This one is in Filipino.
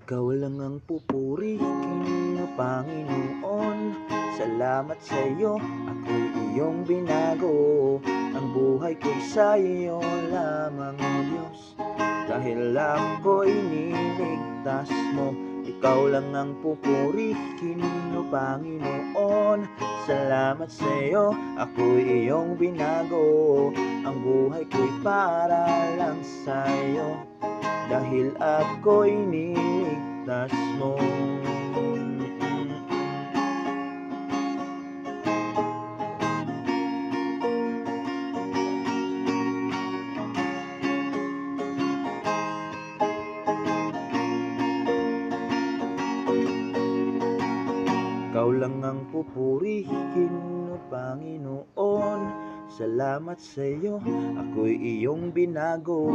Ikaw lang ang pupurihin, o Panginoon. Salamat sa iyo, ako'y iyong binago. Ang buhay ko'y sa iyo lamang, O Diyos. Dahil ako'y niligtas mo, ikaw lang ang pupurihin, o Panginoon. Salamat sa iyo, ako'y iyong binago. Ang buhay ko'y para lang sa iyo, dahil ako'y niligtas mo. Ikaw lang ang pupurihin, o Panginoon. Salamat sa iyo, ako'y iyong binago.